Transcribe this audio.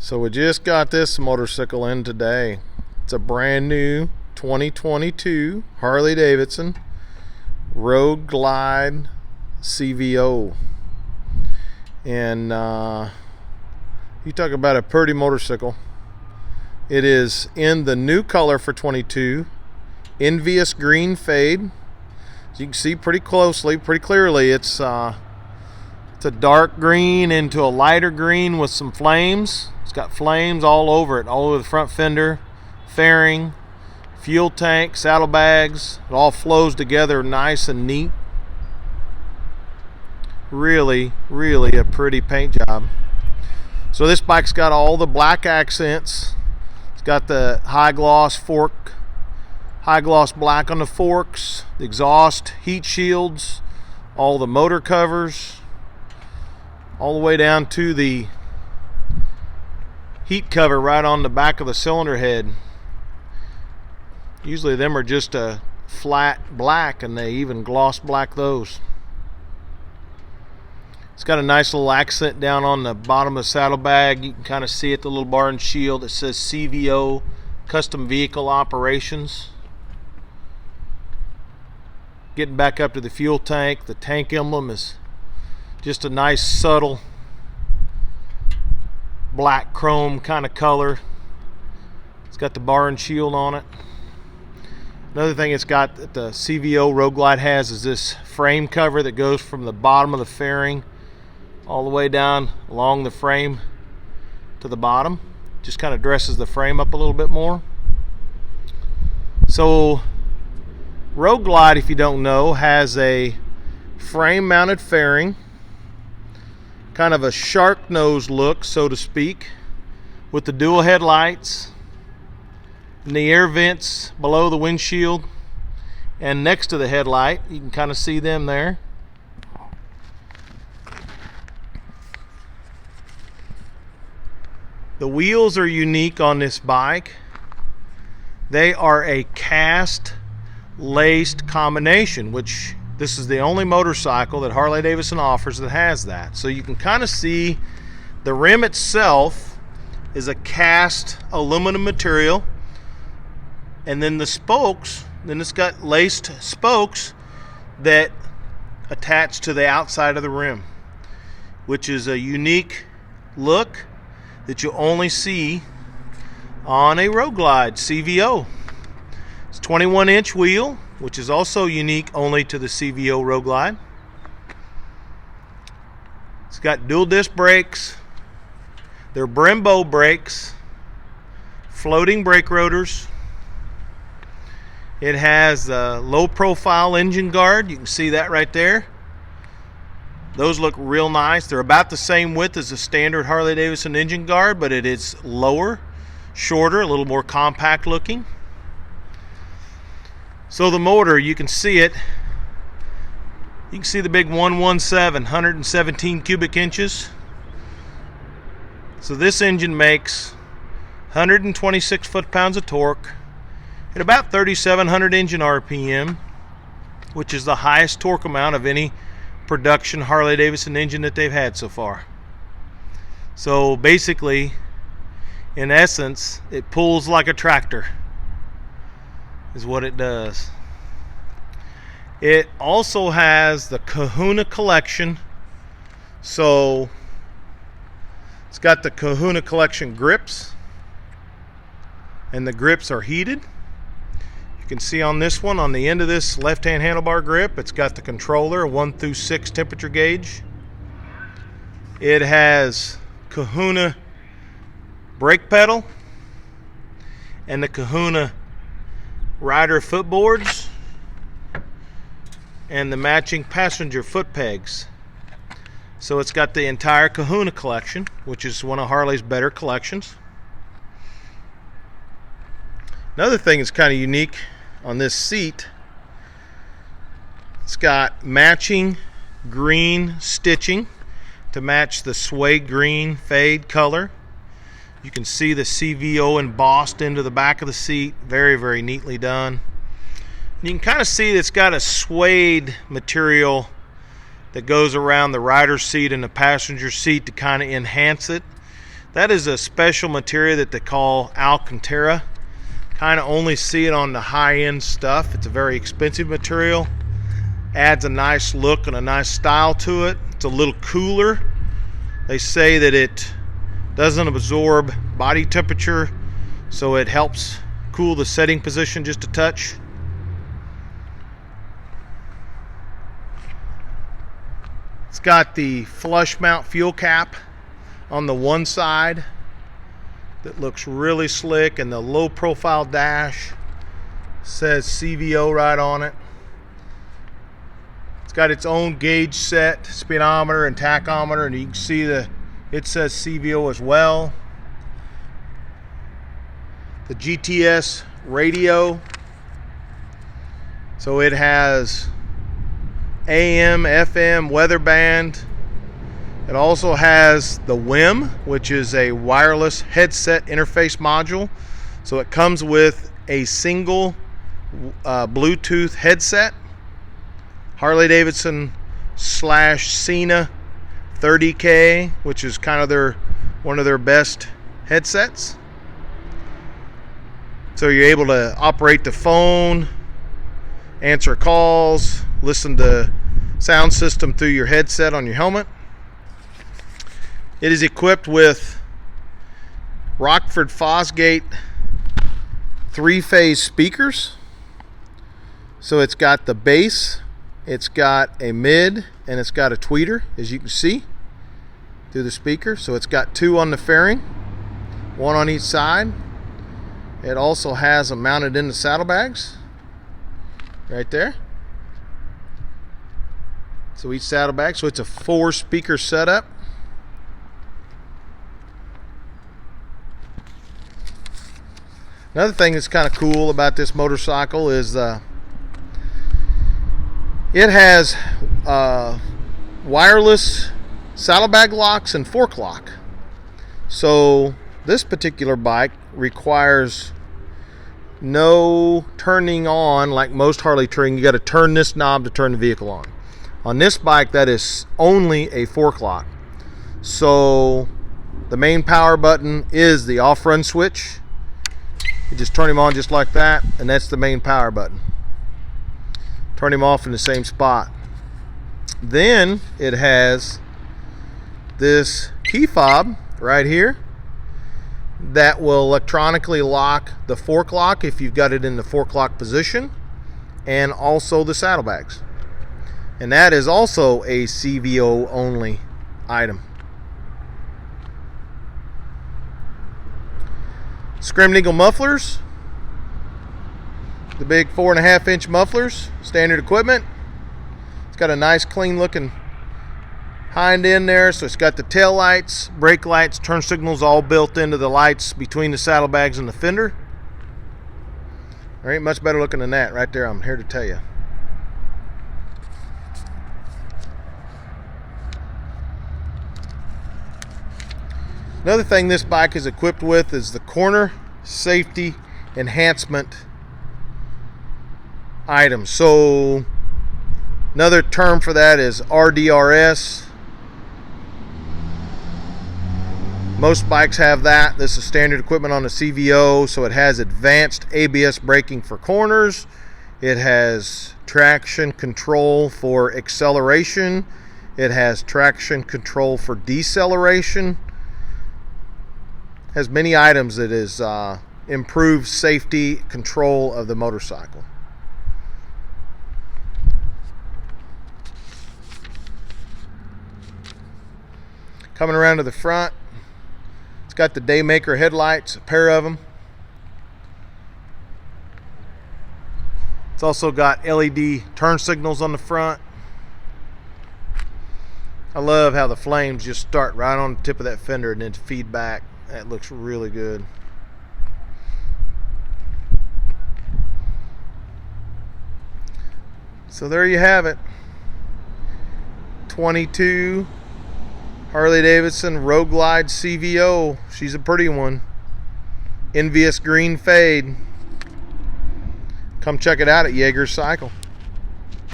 So we just got this motorcycle in today. It's a brand new 2022 Harley Davidson Roadglide CVO. And you talk about a pretty motorcycle. It is in the new color for 22, Envious green fade. As you can see pretty clearly, it's a dark green into a lighter green with some flames. It's got flames all over it, all over the front fender, fairing, fuel tank, saddlebags. It all flows together nice and neat. Really a pretty paint job. So this bike's got all the black accents. It's got the high gloss black on the forks, the exhaust heat shields, all the motor covers, all the way down to the heat cover right on the back of the cylinder head. Usually them are just a flat black, and they even gloss black those. It's got a nice little accent down on the bottom of the saddlebag. You can kind of see it, the little bar and shield. It says CVO, Custom Vehicle Operations. Getting back up to the fuel tank, the tank emblem is just a nice subtle black chrome kind of color. It's got the bar and shield on it. Another thing it's got that the CVO Roadglide has is this frame cover that goes from the bottom of the fairing all the way down along the frame to the bottom. Just kind of dresses the frame up a little bit more. So Roadglide, if you don't know, has a frame mounted fairing, kind of a shark nose look, so to speak, with the dual headlights and the air vents below the windshield and next to the headlight. You can kind of see them there. The wheels are unique on this bike. They are a cast laced combination, which this is the only motorcycle that Harley Davidson offers that has that. So you can kind of see the rim itself is a cast aluminum material, and then the spokes, then it's got laced spokes that attach to the outside of the rim, which is a unique look that you only see on a Roadglide CVO. It's 21-inch wheel, which is also unique only to the CVO Roadglide. It's got dual disc brakes. They're Brembo brakes, floating brake rotors. It has a low profile engine guard. You can see that right there. Those look real nice. They're about the same width as a standard Harley Davidson engine guard, but it is lower, shorter, a little more compact looking. So the motor, you can see it. You can see the big 117 cubic inches. So this engine makes 126 foot-pounds of torque at about 3,700 engine RPM, which is the highest torque amount of any production Harley Davidson engine that they've had so far. So basically, in essence, it pulls like a tractor is what it does. It also has the Kahuna collection. So it's got the Kahuna collection grips, and the grips are heated. You can see on this one, on the end of this left-hand handlebar grip, it's got the controller, a 1 through 6 temperature gauge. It has Kahuna brake pedal and the Kahuna rider footboards and the matching passenger foot pegs. So it's got the entire Kahuna collection, which is one of Harley's better collections. Another thing that's kind of unique on this seat, it's got matching green stitching to match the suede green fade color. You can see the CVO embossed into the back of the seat. Very neatly done. You can kind of see that it's got a suede material that goes around the rider's seat and the passenger seat to kind of enhance it. That is a special material that they call Alcantara. Kind of only see it on the high-end stuff. It's a very expensive material. Adds a nice look and a nice style to it. It's a little cooler. They say that it doesn't absorb body temperature, so it helps cool the setting position just a touch. It's got the flush mount fuel cap on the one side that looks really slick, and the low profile dash says CVO right on it. It's got its own gauge set, speedometer and tachometer, and you can see it says CVO as well. The GTS radio, so it has AM, FM, weather band. It also has the WIM, which is a wireless headset interface module. So it comes with a single Bluetooth headset. Harley Davidson / Cena 30K, which is kind of one of their best headsets. So you're able to operate the phone, answer calls, listen to sound system through your headset on your helmet. It is equipped with Rockford Fosgate 3-phase speakers. So it's got the bass, it's got a mid, and it's got a tweeter, as you can see through the speaker. So it's got 2 on the fairing, 1 on each side. It also has them mounted in the saddlebags right there. So each saddlebag, so it's a 4-speaker setup. Another thing that's kind of cool about this motorcycle is it has wireless saddlebag locks and fork lock. So this particular bike requires no turning on like most Harley touring. You got to turn this knob to turn the vehicle on. On this bike, that is only a fork lock. So the main power button is the off-run switch. You just turn him on just like that, and that's the main power button. Turn him off in the same spot. Then it has this key fob right here that will electronically lock the fork lock if you've got it in the fork lock position, and also the saddlebags. And that is also a CVO only item. Scrim Eagle mufflers, the big 4.5-inch mufflers, standard equipment. It's got a nice clean looking hind end there, so it's got the tail lights, brake lights, turn signals all built into the lights between the saddlebags and the fender. There ain't much better looking than that right there, I'm here to tell you. Another thing this bike is equipped with is the corner safety enhancement item. So another term for that is RDRS. Most bikes have that. This is standard equipment on the CVO, so it has advanced ABS braking for corners. It has traction control for acceleration. It has traction control for deceleration. Has many items that is improved safety control of the motorcycle. Coming around to the front, it's got the Daymaker headlights, a pair of them. It's also got LED turn signals on the front. I love how the flames just start right on the tip of that fender and then feed back. That looks really good. So there you have it. 22 Harley Davidson Roadglide CVO. She's a pretty one. Envious green fade. Come check it out at Yeager's Cycle.